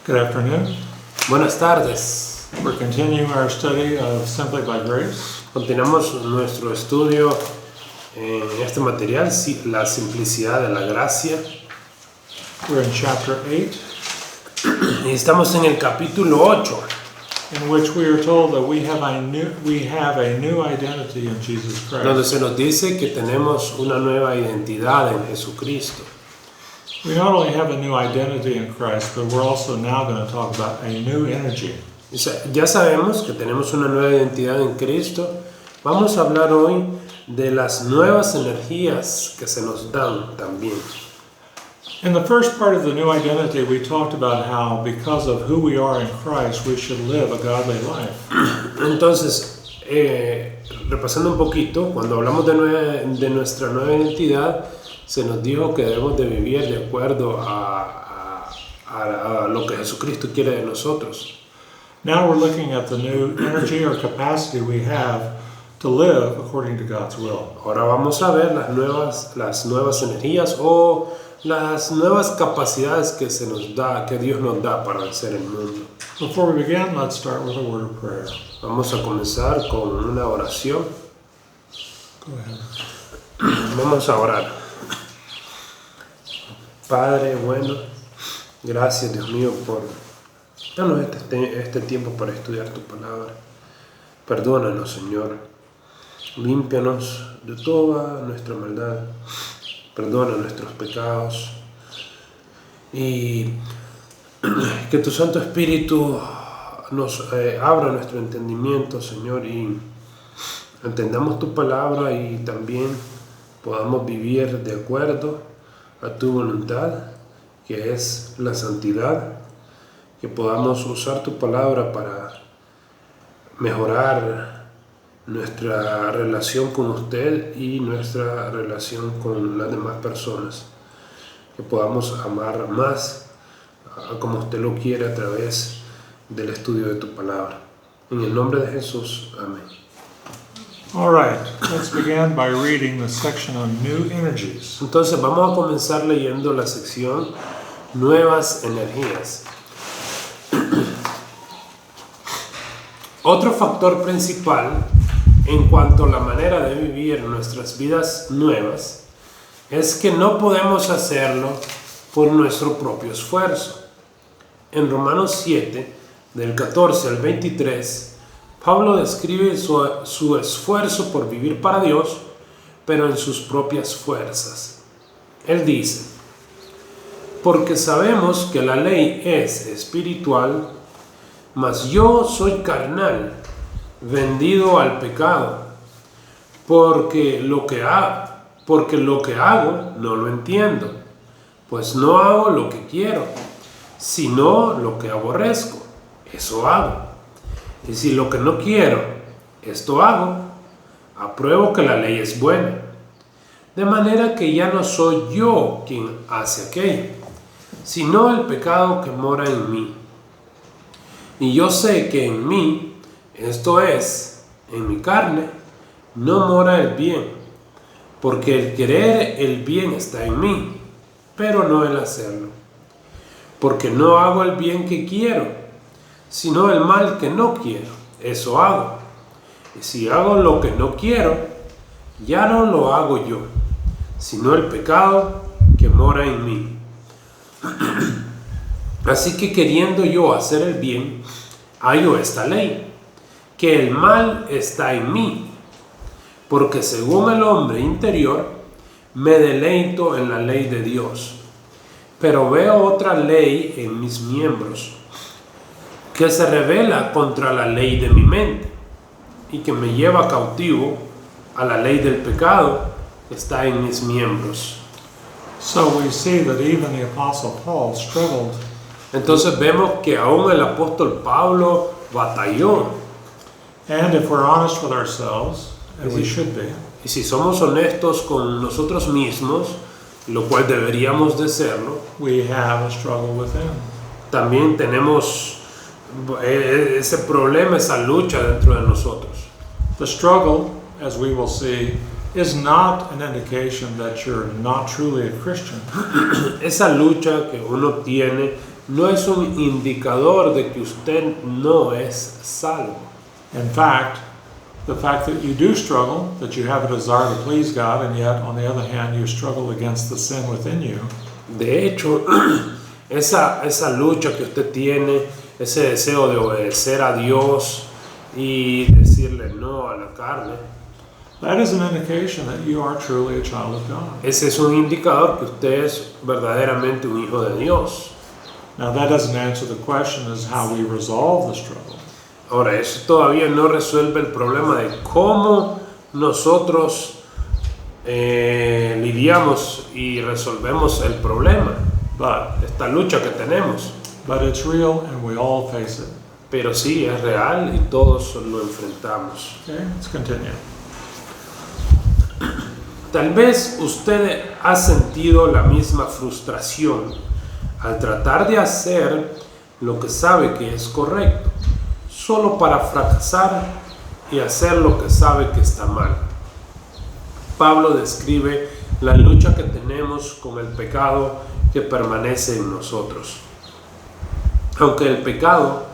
Good afternoon. Buenas tardes. We're continuing our study of Simply by Grace. Continuamos nuestro estudio en este material, la simplicidad de la gracia. We're in chapter 8, Y estamos en el capítulo 8, in which we are told that we have a new identity in Jesus donde Christ. se nos dice que tenemos una nueva identidad en Jesucristo. We not only have a new identity in Christ, but we're also now going to talk about a new energy. O sea, ya sabemos que tenemos una nueva identidad en Cristo. Vamos a hablar hoy de las nuevas energías que se nos dan también. In the first part of the new identity, we talked about how because of who we are in Christ, we should live a godly life. Entonces, repasando un poquito, cuando hablamos de nuestra nueva identidad, se nos dijo que debemos de vivir de acuerdo a lo que Jesucristo quiere de nosotros. Now we're looking at the new energy or capacity we have to live according to God's will. Ahora vamos a ver las nuevas energías o las nuevas capacidades que se nos da, que Dios nos da para vencer el mundo. Before we begin, let's start with a word of prayer. Vamos a comenzar con una oración. Go ahead. Vamos a orar. Padre bueno, gracias Dios mío por darnos este tiempo para estudiar tu palabra. Perdónanos, Señor. Límpianos de toda nuestra maldad. Perdona nuestros pecados. Y que tu Santo Espíritu nos abra nuestro entendimiento, Señor, y entendamos tu palabra y también podamos vivir de acuerdo a tu voluntad, que es la santidad, que podamos usar tu palabra para mejorar nuestra relación con usted y nuestra relación con las demás personas, que podamos amar más como usted lo quiere a través del estudio de tu palabra. En el nombre de Jesús, amén. All right, let's begin by reading the section on new energies. Entonces vamos a comenzar leyendo la sección Nuevas Energías. Otro factor principal en cuanto a la manera de vivir nuestras vidas nuevas es que no podemos hacerlo por nuestro propio esfuerzo. En Romanos 7, del 14 al 23, Pablo describe su esfuerzo por vivir para Dios, pero en sus propias fuerzas. Él dice: porque sabemos que la ley es espiritual, mas yo soy carnal, vendido al pecado, porque lo que hago no lo entiendo, pues no hago lo que quiero, sino lo que aborrezco, eso hago. Y si lo que no quiero, esto hago, apruebo que la ley es buena. De manera que ya no soy yo quien hace aquello, sino el pecado que mora en mí. Y yo sé que en mí, esto es, en mi carne, no mora el bien, porque el querer el bien está en mí, pero no el hacerlo. Porque no hago el bien que quiero, sino el mal que no quiero, eso hago. Y si hago lo que no quiero, ya no lo hago yo, sino el pecado que mora en mí. Así que queriendo yo hacer el bien, hallo esta ley, que el mal está en mí, porque según el hombre interior, me deleito en la ley de Dios. Pero veo otra ley en mis miembros, que se revela contra la ley de mi mente y que me lleva cautivo a la ley del pecado que está en mis miembros. So we see that even the Apostle Paul struggled. Entonces vemos que aún el apóstol Pablo batalló. And if we're honest with ourselves, and we should be, Y si somos honestos con nosotros mismos, lo cual deberíamos de serlo, we have a struggle within. también tenemos ese problema, esa lucha dentro de nosotros. The struggle, as we will see, is not an indication that you're not truly a Christian. Esa lucha que uno tiene no es un indicador de que usted no es salvo. In fact, the fact that you do struggle, that you have a desire to please God, and yet, on the other hand, you struggle against the sin within you, De hecho, esa lucha que usted tiene, ese deseo de obedecer a Dios y decirle no a la carne, that is an indication that you are truly a child of God. ese es un indicador que usted es verdaderamente un hijo de Dios. Now, that doesn't answer the question as how we resolve the struggle. Ahora, eso todavía no resuelve el problema de cómo nosotros lidiamos y resolvemos el problema, esta lucha que tenemos. But it's real and we all face it. Pero sí, es real y todos lo enfrentamos. Okay, let's continue. Tal vez usted ha sentido la misma frustración al tratar de hacer lo que sabe que es correcto, solo para fracasar y hacer lo que sabe que está mal. Pablo describe la lucha que tenemos con el pecado que permanece en nosotros. Aunque el pecado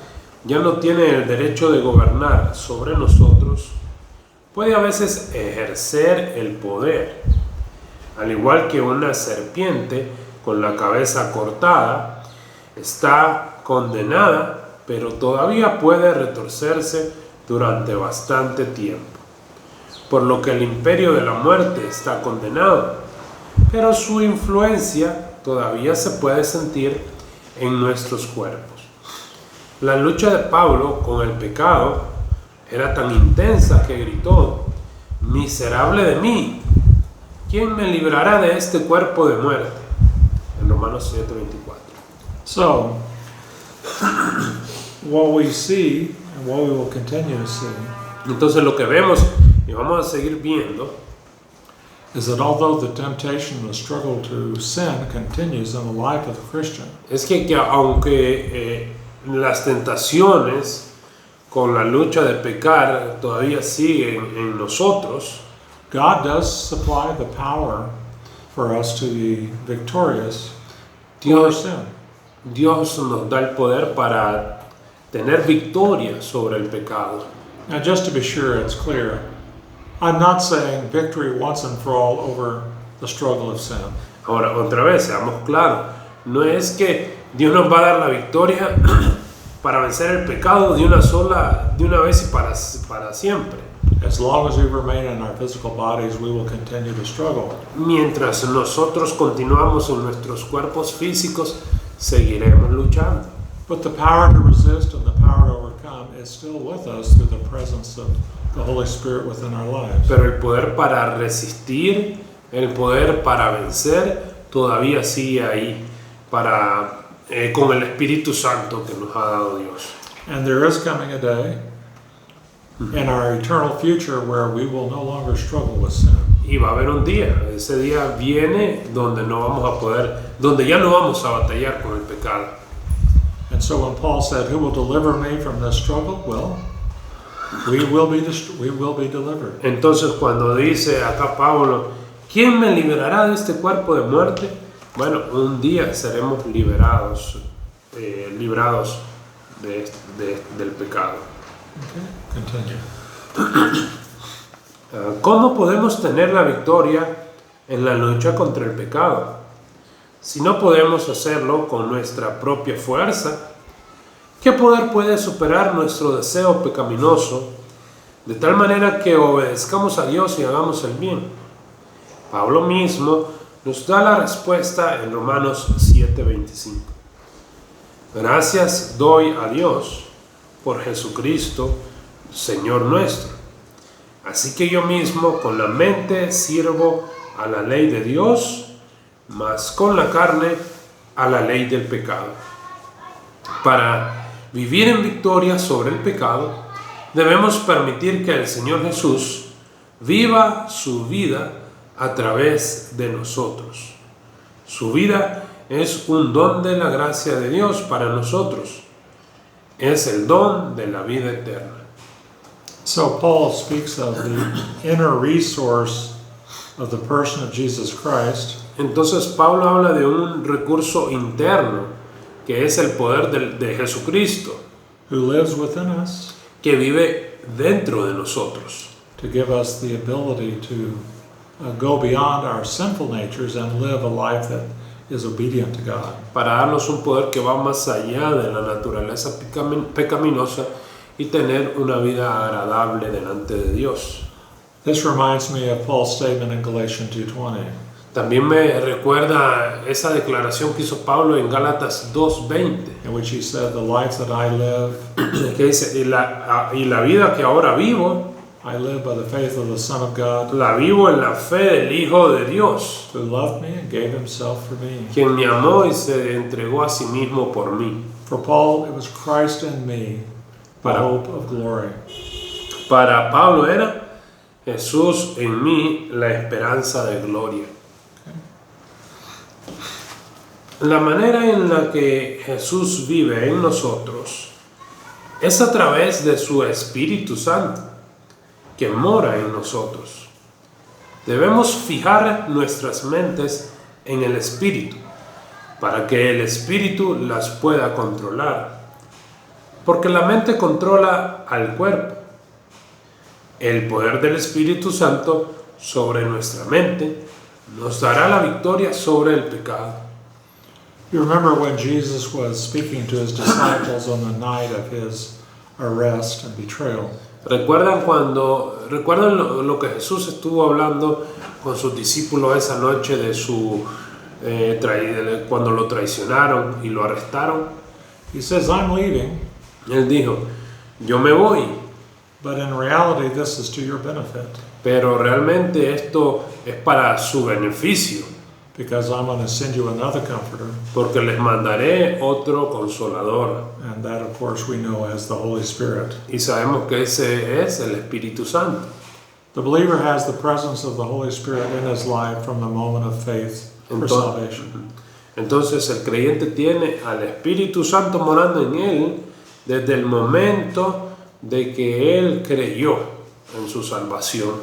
ya no tiene el derecho de gobernar sobre nosotros, puede a veces ejercer el poder. Al igual que una serpiente con la cabeza cortada, está condenada, pero todavía puede retorcerse durante bastante tiempo. Por lo que el imperio de la muerte está condenado, pero su influencia todavía se puede sentir en nuestros cuerpos. La lucha de Pablo con el pecado era tan intensa que gritó: «Miserable de mí, ¿quién me librará de este cuerpo de muerte?». En Romanos 7:24. So, what we see and what we will continue to see Entonces lo que vemos y vamos a seguir viendo is that although the temptation and the struggle to sin continues in the life of the Christian, es que aunque las tentaciones con la lucha de pecar todavía siguen en nosotros, God does supply the power for us to be victorious over sin. Dios nos da el poder para tener victoria sobre el pecado. Now, just to be sure it's clear, I'm not saying victory once and for all over the struggle of sin. Ahora, otra vez, seamos claros, no es que Dios nos va a dar la victoria para vencer el pecado de una vez y para siempre. As long as we remain in our physical bodies, we will continue to struggle. Mientras nosotros continuamos en nuestros cuerpos físicos, seguiremos luchando. But the power to resist and the power to overcome is still with us through the presence of the Holy Spirit within our lives. Pero el poder para resistir, el poder para vencer, todavía sigue ahí con el Espíritu Santo que nos ha dado Dios. And there is coming a day in our eternal future where we will no longer struggle with sin. Y va a haber un día, ese día viene donde donde ya no vamos a batallar con el pecado. And so when Paul said, "Who will deliver me from this struggle?" Well, we will be delivered. Entonces cuando dice acá Pablo, ¿quién me librará de este cuerpo de muerte? Bueno, un día seremos librados del pecado. Okay, continue. ¿Cómo podemos tener la victoria en la lucha contra el pecado? Si no podemos hacerlo con nuestra propia fuerza, ¿qué poder puede superar nuestro deseo pecaminoso de tal manera que obedezcamos a Dios y hagamos el bien? Pablo mismo nos da la respuesta en Romanos 7:25. Gracias doy a Dios por Jesucristo, Señor nuestro. Así que yo mismo con la mente sirvo a la ley de Dios, mas con la carne a la ley del pecado. Para vivir en victoria sobre el pecado, debemos permitir que el Señor Jesús viva su vida a través de nosotros. Su vida es un don de la gracia de Dios para nosotros. Es el don de la vida eterna. So Paul speaks of the inner resource of the person of Jesus Christ. Entonces Pablo habla de un recurso interno que es el poder de Jesucristo, who lives within us que vive dentro de nosotros, to give us the ability to go beyond our sinful natures and live a life that is obedient to God. para darnos un poder que va más allá de la naturaleza pecaminosa y tener una vida agradable delante de Dios. This reminds me of Paul's statement in Galatians 2:20. También me recuerda esa declaración que hizo Pablo en Gálatas 2:20, in which he said, "The life that I live, que dice, y la vida que ahora vivo, I live by the faith of the Son of God, la vivo en la fe del Hijo de Dios, who loved me and gave himself for me." quien me amó y se entregó a sí mismo por mí. For Paul, it was Christ in me, the Para- hope of glory. Para Pablo era Jesús en mí, la esperanza de gloria. La manera en la que Jesús vive en nosotros es a través de su Espíritu Santo, que mora en nosotros. Debemos fijar nuestras mentes en el Espíritu, para que el Espíritu las pueda controlar, porque la mente controla al cuerpo. El poder del Espíritu Santo sobre nuestra mente nos dará la victoria sobre el pecado. You remember when Jesus was speaking to his disciples on the night of his arrest and betrayal. ¿Recuerdan lo que Jesús estuvo hablando con sus discípulos esa noche de cuando lo traicionaron y lo arrestaron? He says, "I'm leaving, Él dijo, yo me voy, but in reality this is to your benefit, pero realmente esto es para su beneficio, because I'm going to send you another comforter." porque les mandaré otro consolador. And that, of course, we know as the Holy Spirit. Y sabemos que ese es el Espíritu Santo. The believer has the presence of the Holy Spirit in his life from the moment of faith for salvation. Entonces el creyente tiene al Espíritu Santo morando en él desde el momento de que él creyó en su salvación.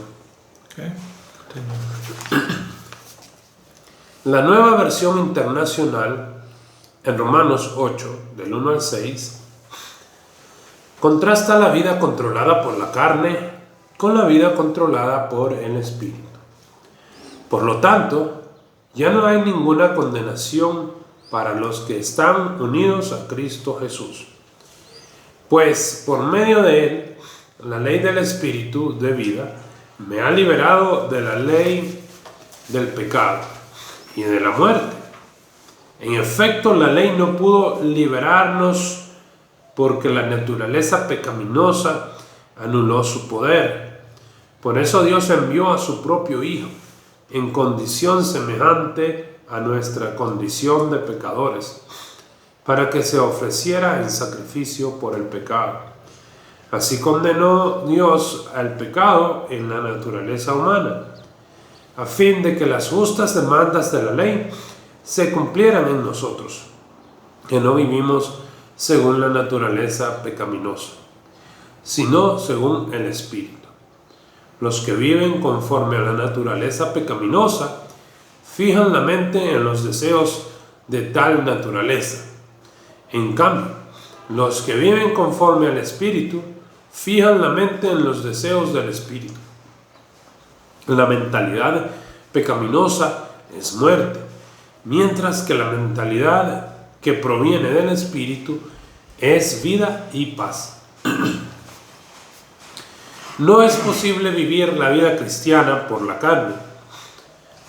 Okay? Continue. La nueva versión internacional, en Romanos 8, del 1 al 6, contrasta la vida controlada por la carne con la vida controlada por el Espíritu. Por lo tanto, ya no hay ninguna condenación para los que están unidos a Cristo Jesús. Pues por medio de él, la ley del Espíritu de vida me ha liberado de la ley del pecado y de la muerte. En efecto, la ley no pudo liberarnos porque la naturaleza pecaminosa anuló su poder. Por eso Dios envió a su propio Hijo en condición semejante a nuestra condición de pecadores, para que se ofreciera en sacrificio por el pecado. Así condenó Dios al pecado en la naturaleza humana, a fin de que las justas demandas de la ley se cumplieran en nosotros, que no vivimos según la naturaleza pecaminosa, sino según el Espíritu. Los que viven conforme a la naturaleza pecaminosa fijan la mente en los deseos de tal naturaleza. En cambio, los que viven conforme al Espíritu fijan la mente en los deseos del Espíritu. La mentalidad pecaminosa es muerte, mientras que la mentalidad que proviene del Espíritu es vida y paz. No es posible vivir la vida cristiana por la carne,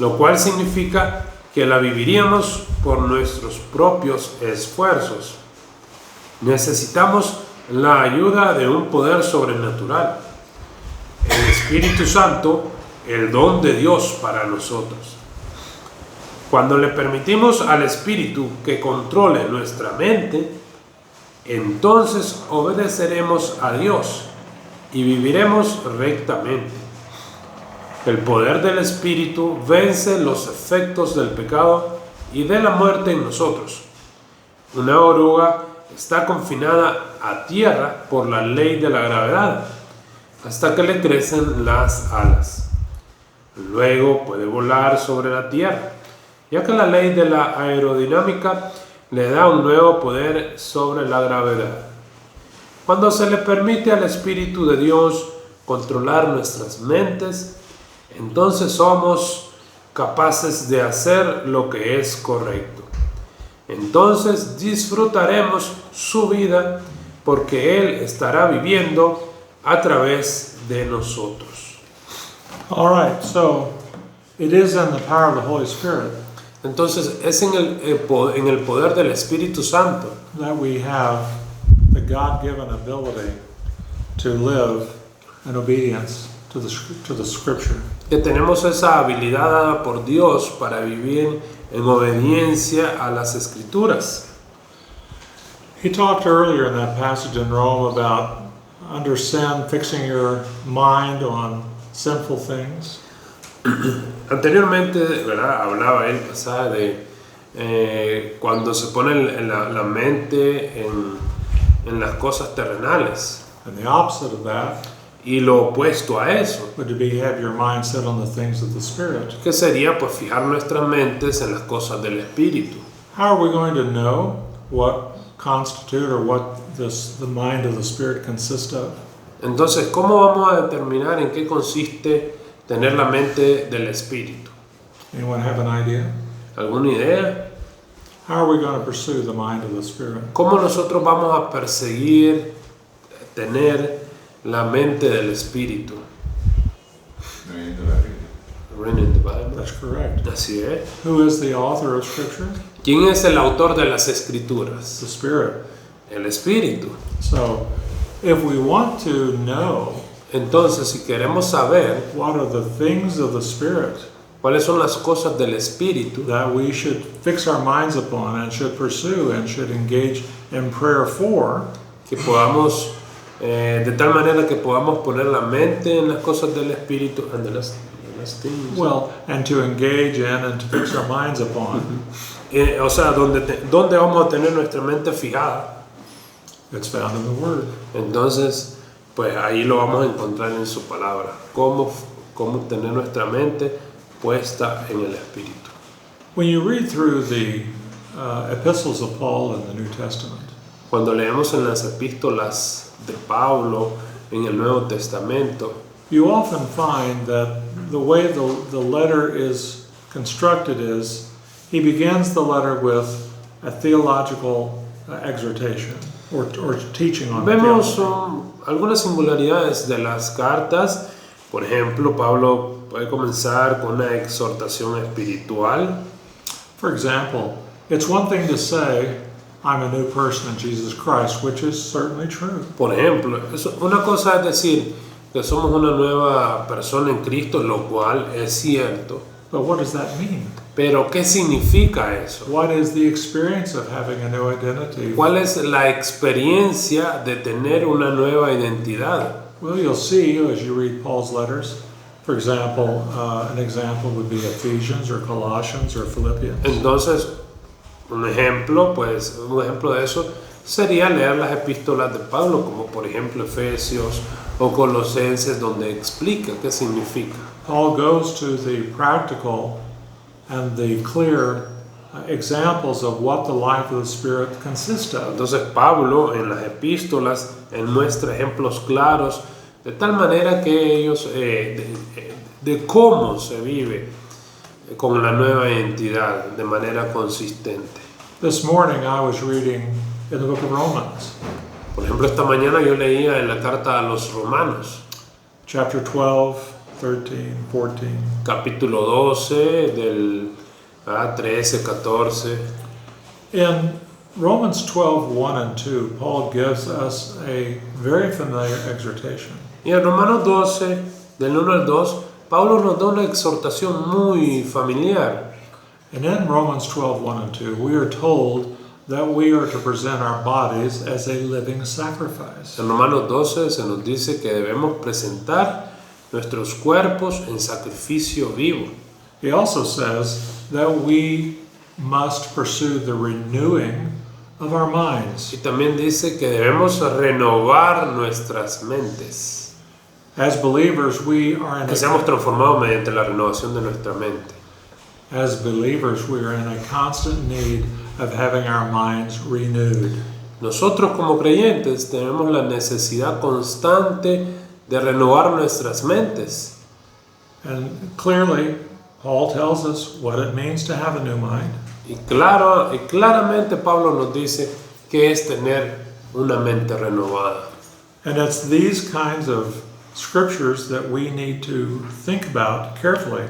lo cual significa que la viviríamos por nuestros propios esfuerzos. Necesitamos la ayuda de un poder sobrenatural, el Espíritu Santo, el don de Dios para nosotros. Cuando le permitimos al Espíritu que controle nuestra mente, entonces obedeceremos a Dios y viviremos rectamente. El poder del Espíritu vence los efectos del pecado y de la muerte en nosotros. Una oruga está confinada a tierra por la ley de la gravedad hasta que le crecen las alas. Luego puede volar sobre la tierra, ya que la ley de la aerodinámica le da un nuevo poder sobre la gravedad. Cuando se le permite al Espíritu de Dios controlar nuestras mentes, entonces somos capaces de hacer lo que es correcto. Entonces disfrutaremos su vida porque Él estará viviendo a través de nosotros. All right, so it is in the power of the Holy Spirit Entonces es en el poder del Espíritu Santo that we have the God-given ability to live in obedience to the Scripture. que tenemos esa habilidad dada por Dios para vivir en obediencia a las Escrituras. He talked earlier in that passage in Rome about under sin, fixing your mind on sinful things. Anteriormente, ¿verdad? Hablaba el pasaje de cuando se pone la mente en las cosas terrenales. And the opposite of that Y lo opuesto a eso, would be have your mind set on the things of the Spirit. que sería pues fijar nuestras mentes en las cosas del Espíritu. How are we going to know what constitute or what the mind of the Spirit consists of? Entonces, ¿cómo vamos a determinar en qué consiste tener la mente del Espíritu? Anyone have an idea? ¿Alguna idea? How are we going to pursue the mind of the Spirit? ¿Cómo nosotros vamos a perseguir tener la mente del Espíritu? Reading the Bible. That's correct. Así es. Who is the author of Scripture? ¿Quién es el autor de las Escrituras? The Spirit. El Espíritu. So, if we want to know Entonces, si queremos saber what are the things of the Spirit cuáles son las cosas del Espíritu that we should fix our minds upon and should pursue and should engage in prayer for, que podamos, de tal manera que podamos poner la mente en las cosas del Espíritu and the last things. well, and to engage in and to fix our minds upon, O sea, ¿dónde vamos a tener nuestra mente fijada? it's found in the Word. Entonces, pues ahí lo vamos a encontrar en su palabra. Cómo tener nuestra mente puesta en el Espíritu. When you read through the epistles of Paul in the New Testament, Cuando leemos en las epístolas de Pablo en el Nuevo Testamento, you often find that the way the letter is constructed is he begins the letter with a theological exhortation or teaching on vemos theology. algunas singularidades de las cartas. Por ejemplo, Pablo puede comenzar con una exhortación espiritual. For example, it's one thing to say, I'm a new person in Jesus Christ, which is certainly true. Por ejemplo, una cosa es decir que somos una nueva persona en Cristo, lo cual es cierto. But what does that mean? Pero, ¿qué significa eso? What is the experience of having a new identity? ¿Cuál es la experiencia de tener una nueva identidad? Well, you'll see as you read Paul's letters. For example, an example would be Ephesians or Colossians or Philippians. Entonces, un ejemplo de eso sería leer las epístolas de Pablo, como por ejemplo Efesios o Colosenses, donde explica qué significa. Paul goes to the practical and the clear examples of what the life of the Spirit consists of. Entonces Pablo en las epístolas él muestra ejemplos claros de tal manera que ellos de cómo se vive con la nueva identidad de manera consistente. This morning I was reading in the book of Romans, Por ejemplo, esta mañana yo leía en la carta a los Romanos, chapter 12, 13, 14. capítulo 12 del 13, 14. In Romans 12, 1 and 2, Paul gives us a very familiar exhortation. Y en Romanos 12, del 1 al 2, Pablo nos da una exhortación muy familiar. And in Romans 12, 1 and 2, we are told that we are to present our bodies as a living sacrifice. En Romanos 12 se nos dice que debemos presentar nuestros cuerpos en sacrificio vivo. He also says that we must pursue the renewing of our minds. Y también dice que debemos renovar nuestras mentes. As believers, we are in Que seamos transformados mediante la renovación de nuestra mente. As believers, we are in a constant need of having our minds renewed. Nosotros como creyentes tenemos la necesidad constante de renovar nuestras mentes. And clearly, Paul tells us what it means to have a new mind. Y claramente Pablo nos dice que es tener una mente renovada. And it's these kinds of scriptures that we need to think about carefully.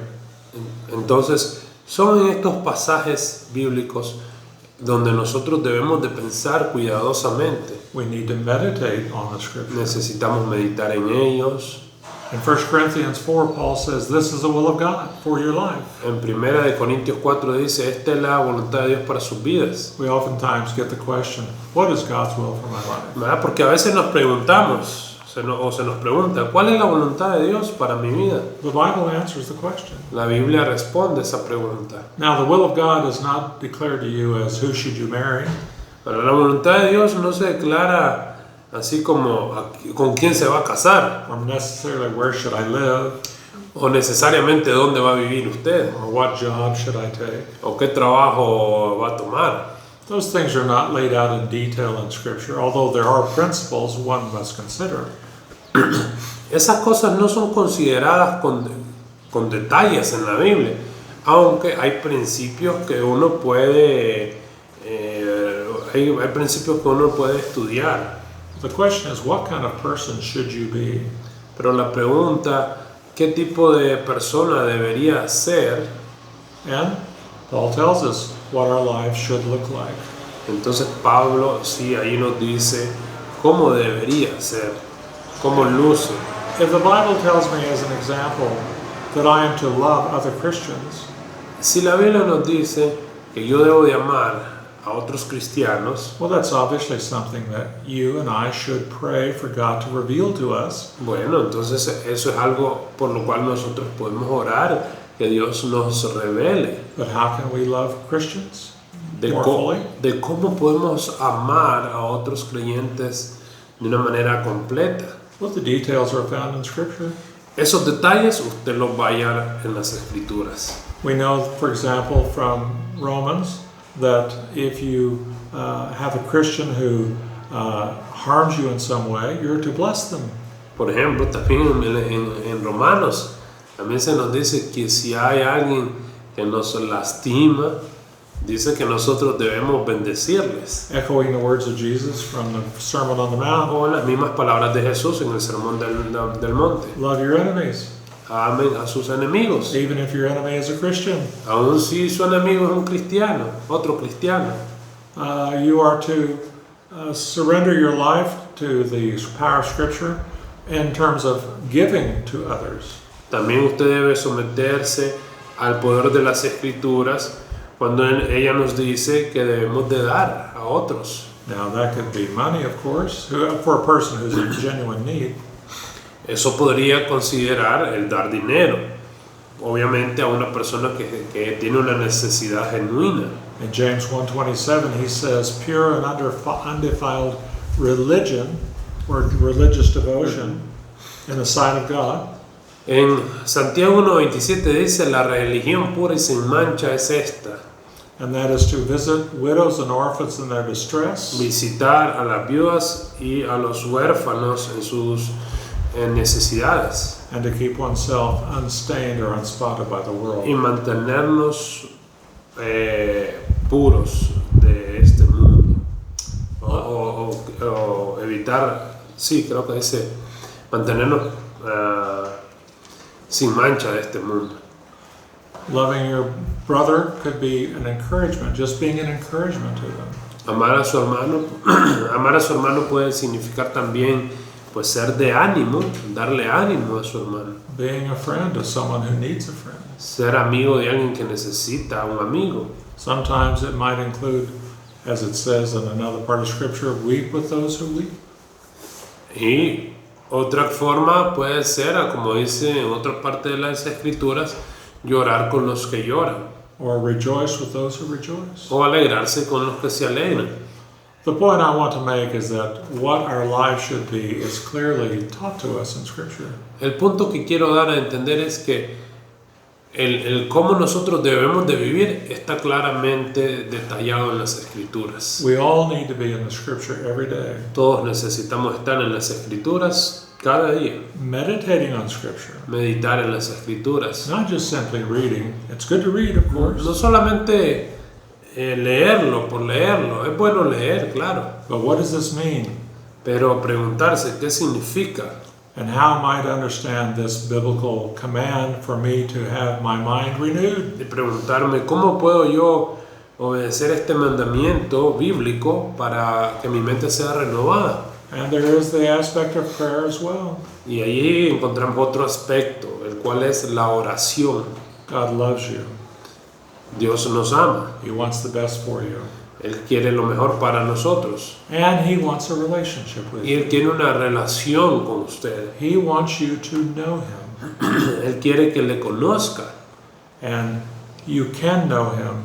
Entonces, son en estos pasajes bíblicos donde nosotros debemos de pensar cuidadosamente. We need to meditate on the scriptures. Necesitamos meditar en ellos. In 1 Corinthians 4, Paul says, this is the will of God for your life. En 1 Corintios 4 dice, esta es la voluntad de Dios para sus vidas. We oftentimes get the question, what is God's will for my life? ¿Verdad? Porque a veces nos preguntamos, se nos pregunta, ¿cuál es la voluntad de Dios para mi vida? The Bible answers the question. La Biblia responde esa pregunta. Now, the will of God is not declared to you as who should you marry, Pero la voluntad de Dios no se declara así como con quién se va a casar, or necessarily where should I live, o necesariamente dónde va a vivir usted, or what job should I take. o qué trabajo va a tomar. Those things are not laid out in detail in Scripture, although there are principles one must consider. Esas cosas no son consideradas con detalles en la Biblia, aunque hay principios que uno puede hay principios que uno puede estudiar. The question is, what kind of person should you be? Pero la pregunta, ¿qué tipo de persona debería ser? And Paul tells us what our lives should look like. Entonces Pablo sí ahí nos dice cómo debería ser, cómo luce. If the Bible tells me as an example that I am to love other Christians, Si la Biblia nos dice que yo debo de amar a otros cristianos, well, that's obviously something that you and I should pray for God to reveal to us. bueno, entonces eso es algo por lo cual nosotros podemos orar, que Dios nos revele But how can we love Christians de, more fully? de cómo podemos amar a otros creyentes de una manera completa. Well, the details are found in Scripture. Esos detalles usted los va a hallar en las Escrituras. We know, for example, from Romans, that if you have a Christian who harms you in some way, you're to bless them. Por ejemplo, también en Romanos, también se nos dice que si hay alguien que nos lastima, dice que nosotros debemos bendecirles. Echoing the words of Jesus from the Sermon on the Mount, O las mismas palabras de Jesús en el Sermón del Monte. love your enemies, Amen a sus enemigos. even if your enemy is a Christian. Aun si su enemigo es un cristiano, otro cristiano. You are to surrender your life to the power of Scripture in terms of giving to others. También usted debe someterse al poder de las Escrituras cuando ella nos dice que debemos de dar a otros. Now, that could be money, of course, for a person who's in genuine need. Eso podría considerar el dar dinero, obviamente a una persona que tiene una necesidad genuina. In James 1:27, he says, pure and undefiled religion, or religious devotion, in the sight of God, En Santiago 1:27 dice, la religión pura y sin mancha es esta, and that is to visit widows and orphans in their distress, visitar a las viudas y a los huérfanos en sus necesidades, and to keep oneself unstained or unspotted by the world. y mantenernos puros de este mundo, o evitar, sí, creo que dice, mantenernos sin mancha de este mundo. Loving your brother could be an encouragement, just being an encouragement to them. Amar a su hermano puede significar también pues ser de ánimo, darle ánimo a su hermano. Being a friend to someone who needs a friend. Ser amigo de alguien que necesita un amigo. Sometimes it might include, as it says in another part of Scripture, weep with those who weep. Y otra forma puede ser, como dice en otra parte de las Escrituras, llorar con los que lloran. Or rejoice with those who rejoice. O alegrarse con los que se alegran. The point I want to make is that what our lives should be is clearly taught to us in Scripture. El punto que quiero dar a entender es que el cómo nosotros debemos de vivir está claramente detallado en las Escrituras. We all need to be in the scripture every day, Todos necesitamos estar en las Escrituras cada día, meditating on scripture, meditar en las Escrituras. not just simply reading. It's good to read, of course, No solamente leerlo por leerlo, es bueno leer, claro, but what does this mean? pero preguntarse qué significa And how might I understand this biblical command for me to have my mind renewed? y preguntarme cómo puedo yo obedecer este mandamiento bíblico para que mi mente sea renovada. And there is the aspect of prayer as well. Y allí encontramos otro aspecto, el cual es la oración. God loves you. Dios nos ama, He wants the best for you. Él quiere lo mejor para nosotros And He wants a relationship with y you. Él tiene una relación con usted. He wants you to know Him. Él quiere que le conozca And you can know Him.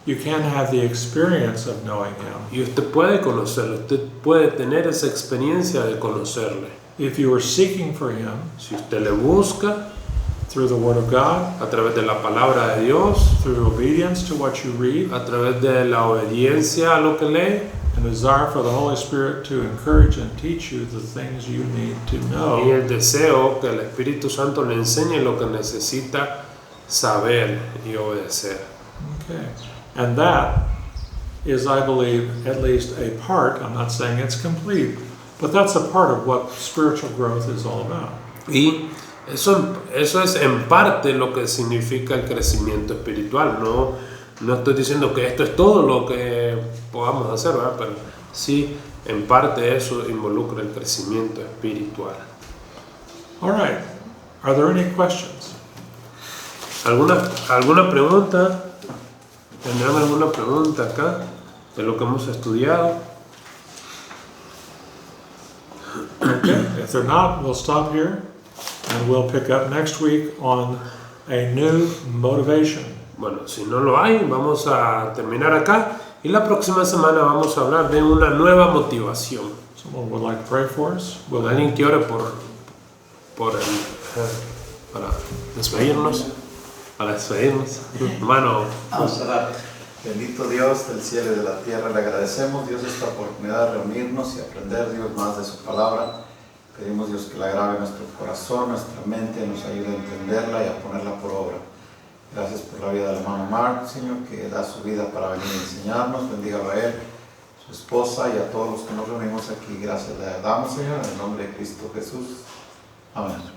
You can have the experience of knowing Him. y usted puede conocerlo, usted puede tener esa experiencia de conocerle. If you are seeking for Him Si usted le busca through the Word of God, a través de la palabra de Dios, through obedience to what you read, a través de la obediencia a lo que lee and desire for the Holy Spirit to encourage and teach you the things you need to y know, el deseo que el Espíritu Santo le enseñe lo que necesita saber y obedecer. okay. And that is, I believe, at least a part, I'm not saying it's complete, but that's a part of what spiritual growth is all about. Y eso es en parte lo que significa el crecimiento espiritual. No estoy diciendo que esto es todo lo que podamos hacer, ¿verdad? Pero sí, en parte eso involucra el crecimiento espiritual. All right. Are there any questions? ¿Alguna pregunta? ¿Tendrán alguna pregunta acá de lo que hemos estudiado? Okay. If they're not, we'll stop here and we'll pick up next week on a new motivation. Bueno, si no lo hay, vamos a terminar acá y la próxima semana vamos a hablar de una nueva motivación. Someone would like to pray for us? Will Alguien que ore para despedirnos. Para despedirnos. Hermano, Vamos a orar. Bendito Dios del cielo y de la tierra, le agradecemos, Dios, esta oportunidad de reunirnos y aprender, Dios, más de su palabra. Pedimos, Dios, que la grabe en nuestro corazón, nuestra mente, nos ayude a entenderla y a ponerla por obra. Gracias por la vida del hermano Mark, Señor, que da su vida para venir a enseñarnos. Bendígalo a él, su esposa y a todos los que nos reunimos aquí. Gracias le damos, Señor, en el nombre de Cristo Jesús. Amén.